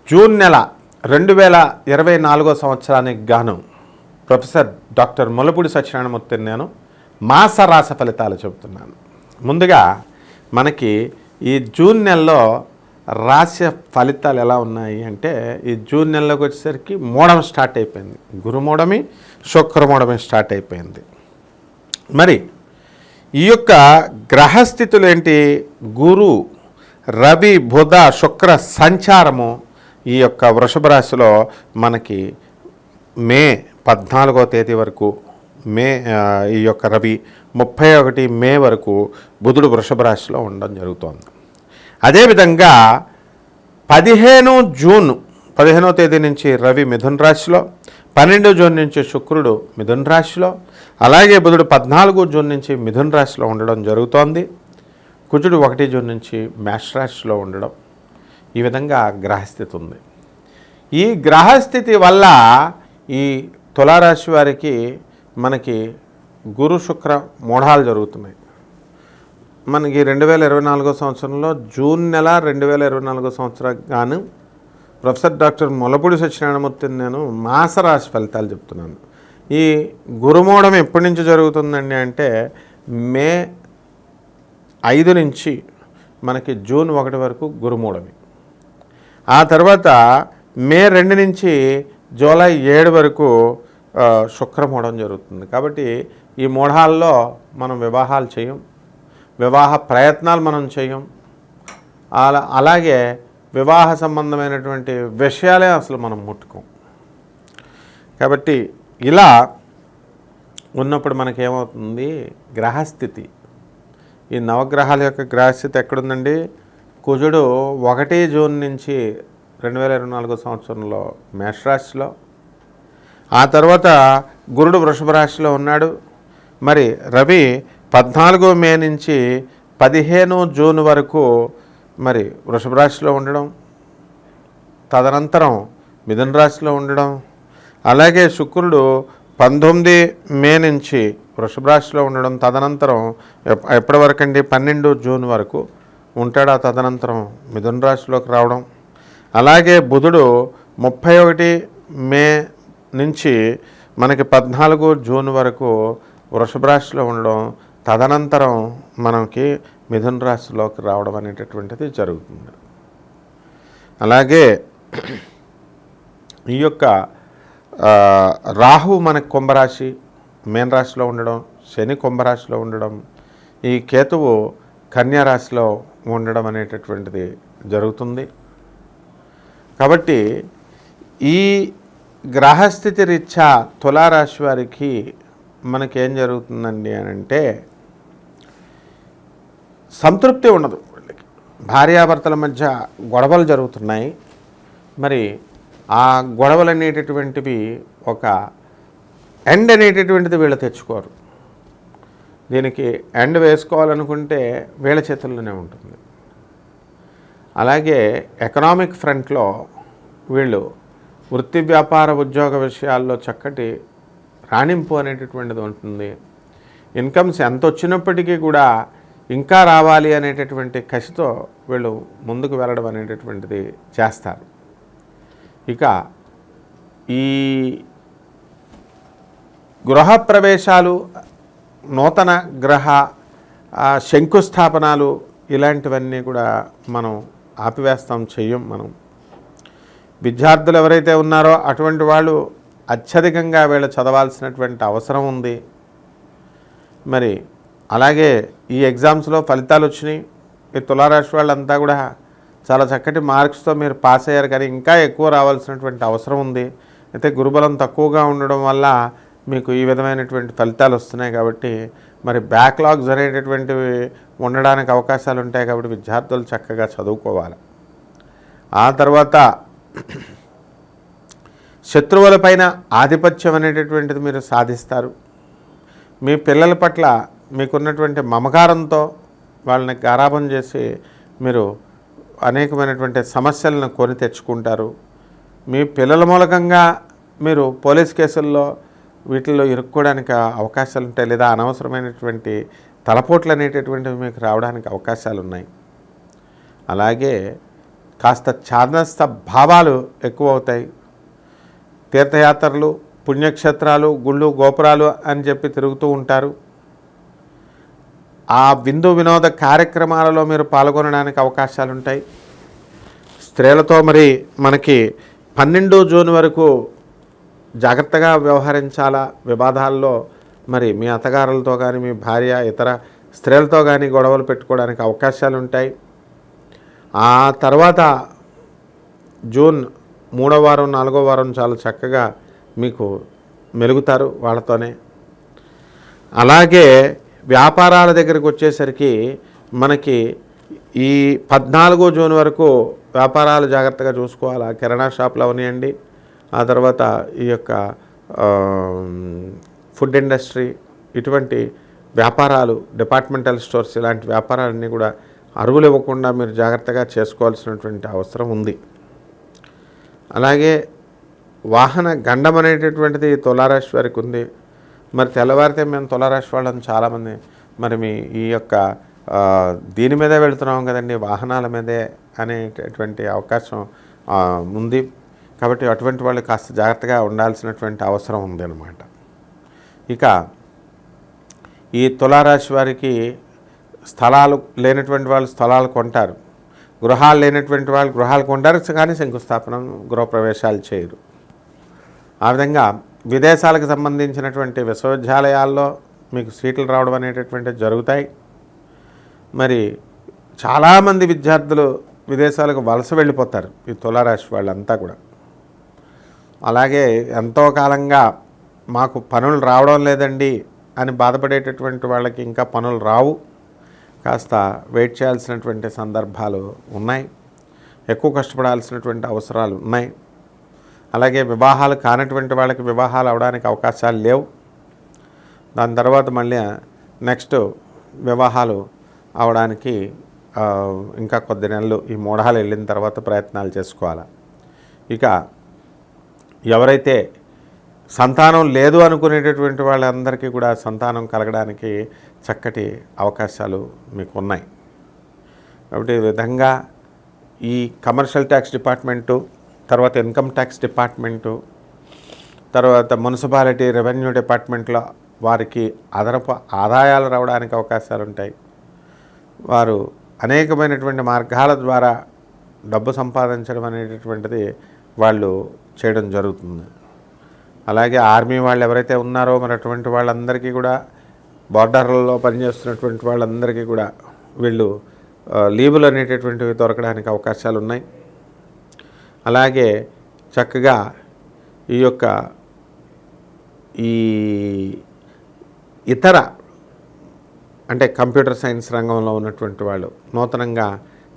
June నెల 2024 సంవత్సరానికి గాను ప్రొఫెసర్ డాక్టర్ ముల్లపూడి సత్యనారాయణమూర్తిని నేను మాస రాశి ఫలితాలు చెబుతున్నాను. ముందుగా మనకి ఈ జూన్ నెలలో రాశి ఫలితాలు ఎలా ఉన్నాయి అంటే, ఈ జూన్ నెలలోకి వచ్చేసరికి మూఢం స్టార్ట్ అయిపోయింది. గురుమూఢమి, శుక్రమూఢమి స్టార్ట్ అయిపోయింది. మరి ఈ యొక్క గ్రహస్థితులు ఏంటి? గురు, రవి, బుధ, శుక్ర సంచారము ఈ యొక్క వృషభ రాశిలో మనకి మే 14వ తేదీ వరకు ఈ యొక్క రవి 31 మే వరకు బుధుడు వృషభ రాశిలో ఉండడం జరుగుతోంది. అదేవిధంగా 15 జూన్ 15వ తేదీ నుంచి రవి మిథున రాశిలో, 12 జూన్ నుంచి శుక్రుడు మిథున రాశిలో, అలాగే బుధుడు 14 జూన్ నుంచి మిథున రాశిలో ఉండడం జరుగుతోంది. కుజుడు 1 జూన్ నుంచి మేష రాశిలో ఉండడం, ఈ విధంగా గ్రహస్థితి ఉంది. ఈ గ్రహస్థితి వల్ల ఈ తులారాశి వారికి మనకి గురు శుక్ర మూఢాలు జరుగుతున్నాయి. మనకి 2024 సంవత్సరంలో జూన్ నెల 2024 సంవత్సరానికి గాను ప్రొఫెసర్ డాక్టర్ ముల్లపూడి సత్యనారాయణమూర్తిని నేను మాస రాశి ఫలితాలు చెప్తున్నాను. ఈ గురుమూఢం ఎప్పటి నుంచి జరుగుతుందండి అంటే, మే 5 నుంచి మనకి జూన్ 1 వరకు గురుమూఢమి. ఆ తర్వాత మే 2 నుంచి జూలై 7 వరకు శుక్రమూఢం జరుగుతుంది. కాబట్టి ఈ మూఢాల్లో మనం వివాహాలు చేయం, వివాహ ప్రయత్నాలు మనం చేయం, అలాగే వివాహ సంబంధమైనటువంటి విషయాలే అసలు మనం ముట్టుకోం. కాబట్టి ఇలా ఉన్నప్పుడు మనకేమవుతుంది? గ్రహస్థితి, ఈ నవగ్రహాల యొక్క గ్రహస్థితి ఎక్కడుందండి? కుజుడు 1 జూన్ నుంచి 2024 సంవత్సరంలో మేషరాశిలో, ఆ తర్వాత గురుడు వృషభ రాశిలో ఉన్నాడు. మరి రవి 14 మే నుంచి 15 జూన్ వరకు మరి వృషభ రాశిలో ఉండడం, తదనంతరం మిథున రాశిలో ఉండడం, అలాగే శుక్రుడు 19 మే నుంచి వృషభ రాశిలో ఉండడం, తదనంతరం ఎప్పటి వరకు అండి? 12 జూన్ వరకు ఉంటాడు. ఆ తదనంతరం మిథున రాశిలోకి రావడం, అలాగే బుధుడు 31 మే నుంచి మనకి 14 జూన్ వరకు వృషభ రాశిలో ఉండడం, తదనంతరం మనకి మిథున రాశిలోకి రావడం అనేటటువంటిది జరుగుతుంది. అలాగే ఈ యొక్క రాహు మనకి కుంభరాశి మీన రాశిలో ఉండడం, శని కుంభరాశిలో ఉండడం, ఈ కేతువు కన్యా రాశిలో ఉండడం అనేటటువంటిది జరుగుతుంది. కాబట్టి ఈ గ్రహస్థితి రీత్యా తులారాశి వారికి మనకేం జరుగుతుందండి అని అంటే, సంతృప్తి ఉండదు. వీళ్ళకి భార్యాభర్తల మధ్య గొడవలు జరుగుతున్నాయి. మరి ఆ గొడవలు అనేటటువంటివి ఒక ఎండ్ అనేటటువంటిది వీళ్ళు తెచ్చుకోరు. దీనికి ఎండ్ వేసుకోవాలనుకుంటే వీళ్ళ చేతుల్లోనే ఉంటుంది. అలాగే ఎకనామిక్ ఫ్రంట్లో వీళ్ళు వృత్తి వ్యాపార ఉద్యోగ విషయాల్లో చక్కటి రాణింపు అనేటటువంటిది ఉంటుంది. ఇన్కమ్స్ ఎంత వచ్చినప్పటికీ కూడా ఇంకా రావాలి అనేటటువంటి కసితో వీళ్ళు ముందుకు వెళ్ళడం అనేటటువంటిది చేస్తారు. ఇక ఈ గృహప్రవేశాలు, నూతన గ్రహ శంకుస్థాపనాలు ఇలాంటివన్నీ కూడా మనం ఆపివేస్తాం, చెయ్యం. మనం విద్యార్థులు ఎవరైతే ఉన్నారో అటువంటి వాళ్ళు అత్యధికంగా వీళ్ళు చదవాల్సినటువంటి అవసరం ఉంది. మరి అలాగే ఈ ఎగ్జామ్స్లో ఫలితాలు వచ్చినాయి. ఈ తులారాశి వాళ్ళంతా కూడా చాలా చక్కటి మార్క్స్తో మీరు పాస్ అయ్యారు, కానీ ఇంకా ఎక్కువ రావాల్సినటువంటి అవసరం ఉంది. అయితే గురుబలం తక్కువగా ఉండడం వల్ల మీకు ఈ విధమైనటువంటి ఫలితాలు వస్తున్నాయి. కాబట్టి మరి బ్యాక్లాగ్స్ అనేటటువంటివి ఉండడానికి అవకాశాలు ఉంటాయి. కాబట్టి విద్యార్థులు చక్కగా చదువుకోవాలి. ఆ తర్వాత శత్రువులపైన ఆధిపత్యం అనేటటువంటిది మీరు సాధిస్తారు. మీ పిల్లల పట్ల మీకున్నటువంటి మమకారంతో వాళ్ళని గారాబం చేసి మీరు అనేకమైనటువంటి సమస్యలను కొని తెచ్చుకుంటారు. మీ పిల్లల మూలకంగా మీరు పోలీస్ కేసుల్లో వీటిల్లో ఇరుక్కోవడానికి అవకాశాలు ఉంటాయి, లేదా అనవసరమైనటువంటి తలపోట్లు అనేటటువంటివి మీకు రావడానికి అవకాశాలు ఉన్నాయి. అలాగే కాస్త ఛాదస్త భావాలు ఎక్కువ అవుతాయి. తీర్థయాత్రలు, పుణ్యక్షేత్రాలు, గుళ్ళు, గోపురాలు అని చెప్పి తిరుగుతూ ఉంటారు. ఆ విందు వినోద కార్యక్రమాలలో మీరు పాల్గొనడానికి అవకాశాలు ఉంటాయి. స్త్రీలతో మరి మనకి 12 జూన్ వరకు జాగ్రత్తగా వ్యవహరించాలా. వివాదాల్లో మరి మీ అత్తగారులతో కానీ, మీ భార్య, ఇతర స్త్రీలతో కానీ గొడవలు పెట్టుకోవడానికి అవకాశాలు ఉంటాయి. ఆ తర్వాత జూన్ 3వ వారం, 4వ వారం చాలా చక్కగా మీకు మెలుగుతారు వాళ్ళతోనే. అలాగే వ్యాపారాల దగ్గరికి వచ్చేసరికి మనకి ఈ 14 జూన్ వరకు వ్యాపారాలు జాగ్రత్తగా చూసుకోవాలి. కిరాణా షాపులు అవనియండి, ఆ తర్వాత ఈ యొక్క ఫుడ్ ఇండస్ట్రీ, ఇటువంటి వ్యాపారాలు, డిపార్ట్మెంటల్ స్టోర్స్, ఇలాంటి వ్యాపారాలన్నీ కూడా అరువులు ఇవ్వకుండా మీరు జాగ్రత్తగా చేసుకోవాల్సినటువంటి అవసరం ఉంది. అలాగే వాహన గండం అనేటటువంటిది తులారాశి వారికి ఉంది. మరి తెల్లవారితే మేము తులారాశి వాళ్ళని చాలామంది మరి మీ ఈ యొక్క దీని మీదే వెళుతున్నాం కదండి, వాహనాల మీదే అనేటటువంటి అవకాశం ఉంది. కాబట్టి అటువంటి వాళ్ళు కాస్త జాగ్రత్తగా ఉండాల్సినటువంటి అవసరం ఉంది అన్నమాట. ఇక ఈ తులారాశి వారికి స్థలాలు లేనటువంటి వాళ్ళు స్థలాలు కొంటారు, గృహాలు లేనటువంటి వాళ్ళు గృహాలు కొంటారు, కానీ శంకుస్థాపన, గృహప్రవేశాలు చేయరు. ఆ విధంగా విదేశాలకు సంబంధించినటువంటి విశ్వవిద్యాలయాల్లో మీకు సీట్లు రావడం అనేటటువంటివి జరుగుతాయి. మరి చాలామంది విద్యార్థులు విదేశాలకు వలస వెళ్ళిపోతారు ఈ తులారాశి వాళ్ళంతా కూడా. అలాగే ఎంతో కాలంగా మాకు పనులు రావడం లేదండి అని బాధపడేటటువంటి వాళ్ళకి ఇంకా పనులు రావు, కాస్త వెయిట్ చేయాల్సినటువంటి సందర్భాలు ఉన్నాయి. ఎక్కువ కష్టపడాల్సినటువంటి అవసరాలు ఉన్నాయి. అలాగే వివాహాలు కానటువంటి వాళ్ళకి వివాహాలు అవడానికి అవకాశాలు లేవు. దాని తర్వాత మళ్ళీ నెక్స్ట్ వివాహాలు అవడానికి ఇంకా కొద్ది నెలలు, ఈ మూఢాలు వెళ్ళిన తర్వాత ప్రయత్నాలు చేసుకోవాలి. ఇక ఎవరైతే సంతానం లేదు అనుకునేటటువంటి వాళ్ళందరికీ కూడా సంతానం కలగడానికి చక్కటి అవకాశాలు మీకు ఉన్నాయి. కాబట్టి ఈ విధంగా ఈ కమర్షియల్ ట్యాక్స్ డిపార్ట్మెంటు, తర్వాత ఇన్కమ్ ట్యాక్స్ డిపార్ట్మెంటు, తర్వాత మున్సిపాలిటీ రెవెన్యూ డిపార్ట్మెంట్లో వారికి అదనపు ఆదాయాలు రావడానికి అవకాశాలు ఉంటాయి. వారు అనేకమైనటువంటి మార్గాల ద్వారా డబ్బు సంపాదించడం అనేటటువంటిది వాళ్ళు చేయడం జరుగుతుంది. అలాగే ఆర్మీ వాళ్ళు ఎవరైతే ఉన్నారో మరి అటువంటి వాళ్ళందరికీ కూడా, బార్డర్లలో పనిచేస్తున్నటువంటి వాళ్ళందరికీ కూడా వీళ్ళు లీవులు అనేటటువంటివి దొరకడానికి అవకాశాలు ఉన్నాయి. అలాగే చక్కగా ఈ యొక్క ఈ ఇతర అంటే కంప్యూటర్ సైన్స్ రంగంలో ఉన్నటువంటి వాళ్ళు, నూతనంగా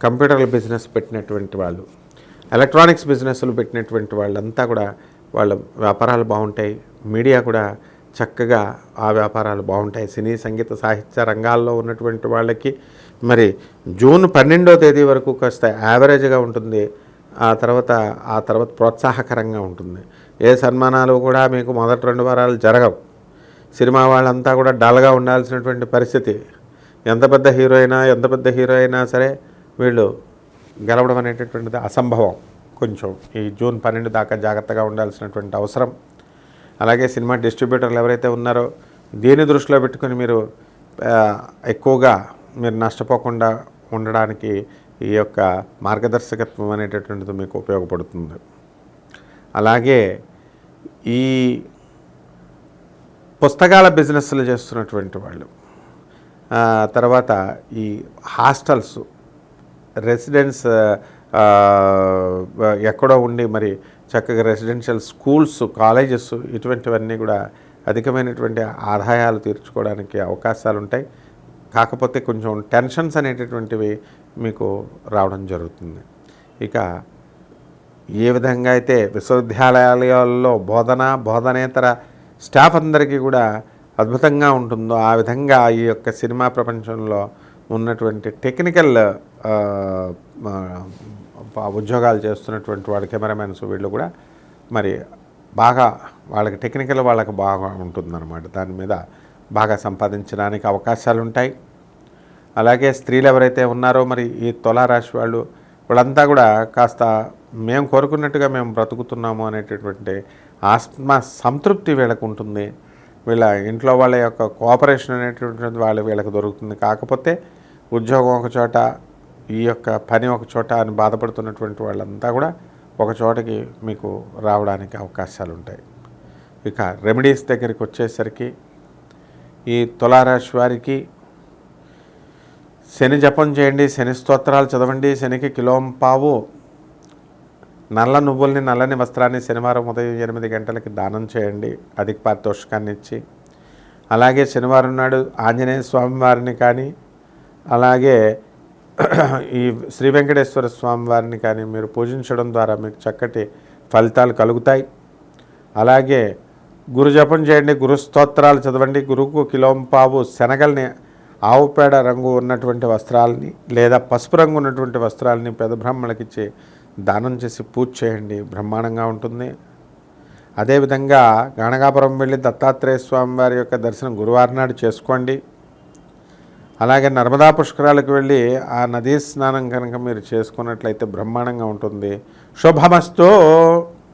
కంప్యూటర్ల బిజినెస్ పెట్టినటువంటి వాళ్ళు, ఎలక్ట్రానిక్స్ బిజినెస్లు పెట్టినటువంటి వాళ్ళంతా కూడా వాళ్ళ వ్యాపారాలు బాగుంటాయి. మీడియా కూడా చక్కగా ఆ వ్యాపారాలు బాగుంటాయి. సినీ, సంగీత, సాహిత్య రంగాల్లో ఉన్నటువంటి వాళ్ళకి మరి జూన్ 12వ తేదీ వరకు కాస్త యావరేజ్గా ఉంటుంది. ఆ తర్వాత ప్రోత్సాహకరంగా ఉంటుంది. ఏ సన్మానాలు కూడా మీకు మొదటి 2 వారాలు జరగవు. సినిమా వాళ్ళంతా కూడా డల్గా ఉండాల్సినటువంటి పరిస్థితి. ఎంత పెద్ద హీరో అయినా సరే వీళ్ళు గెలవడం అనేటటువంటిది అసంభవం. కొంచెం ఈ జూన్ 12 దాకా జాగ్రత్తగా ఉండాల్సినటువంటి అవసరం. అలాగే సినిమా డిస్ట్రిబ్యూటర్లు ఎవరైతే ఉన్నారో దీన్ని దృష్టిలో పెట్టుకుని మీరు ఎక్కువగా మీరు నష్టపోకుండా ఉండడానికి ఈ యొక్క మార్గదర్శకత్వం అనేటటువంటిది మీకు ఉపయోగపడుతుంది. అలాగే ఈ పుస్తకాల బిజినెస్లు చేస్తున్నటువంటి వాళ్ళు, తర్వాత ఈ హాస్టల్స్, రెసిడెన్స్ ఎక్కడో ఉండి మరి చక్కగా రెసిడెన్షియల్ స్కూల్స్, కాలేజెస్, ఇటువంటివన్నీ కూడా అధికమైనటువంటి ఆదాయాలు తీర్చుకోవడానికి అవకాశాలు ఉంటాయి. కాకపోతే కొంచెం టెన్షన్స్ అనేటటువంటివి మీకు రావడం జరుగుతుంది. ఇక ఏ విధంగా అయితే విశ్వవిద్యాలయాలలో బోధనేతర స్టాఫ్ అందరికీ కూడా అద్భుతంగా ఉంటుందో ఆ విధంగా ఈ యొక్క సినిమా ప్రపంచంలో ఉన్నటువంటి టెక్నికల్ ఉద్యోగాలు చేస్తున్నటువంటి వాడు, కెమెరామెన్స్, వీళ్ళు కూడా మరి బాగా వాళ్ళకి టెక్నికల్ వాళ్ళకి బాగా ఉంటుందన్నమాట. దాని మీద బాగా సంపాదించడానికి అవకాశాలు ఉంటాయి. అలాగే స్త్రీలు ఎవరైతే ఉన్నారో మరి ఈ తులారాశి వాళ్ళు వాళ్ళంతా కూడా కాస్త మేము కోరుకున్నట్టుగా మేము బ్రతుకుతున్నాము అనేటటువంటి ఆత్మ సంతృప్తి వీళ్ళకు ఉంటుంది. వీళ్ళ ఇంట్లో వాళ్ళ యొక్క కోఆపరేషన్ అనేటటువంటిది వీళ్ళకి దొరుకుతుంది. కాకపోతే ఉద్యోగం ఒక చోట, ఈ యొక్క పని ఒక చోట అని బాధపడుతున్నటువంటి వాళ్ళంతా కూడా ఒక చోటకి మీకు రావడానికి అవకాశాలు ఉంటాయి. ఇక రెమెడీస్ దగ్గరికి వచ్చేసరికి ఈ తులారాశి వారికి శని జపం చేయండి, శని స్తోత్రాలు చదవండి, శనికి కిలోంపావు నల్ల నువ్వుల్ని, నల్లని వస్త్రాన్ని శనివారం ఉదయం 8 గంటలకి దానం చేయండి, అధిక పారితోషికాన్ని ఇచ్చి. అలాగే శనివారం నాడు ఆంజనేయ స్వామి వారిని కానీ, అలాగే ఈ శ్రీ వెంకటేశ్వర స్వామి వారిని కానీ మీరు పూజించడం ద్వారా మీకు చక్కటి ఫలితాలు కలుగుతాయి. అలాగే గురు జపం చేయండి, గురు స్తోత్రాలు చదవండి, గురువుకు కిలోంపావు శనగల్ని, ఆవు పేడ రంగు ఉన్నటువంటి వస్త్రాలని లేదా పసుపు రంగు ఉన్నటువంటి వస్త్రాలని పెద్ద బ్రాహ్మణులకి ఇచ్చి దానం చేసి పూజ చేయండి, బ్రహ్మాండంగా ఉంటుంది. అదేవిధంగా గాణగాపురం వెళ్ళి దత్తాత్రేయ స్వామి వారి యొక్క దర్శనం గురువారం నాడు చేసుకోండి. అలాగే నర్మదా పుష్కరాలకు వెళ్ళి ఆ నదీ స్నానం కనుక మీరు చేసుకున్నట్లయితే బ్రహ్మాండంగా ఉంటుంది. శుభమస్తు.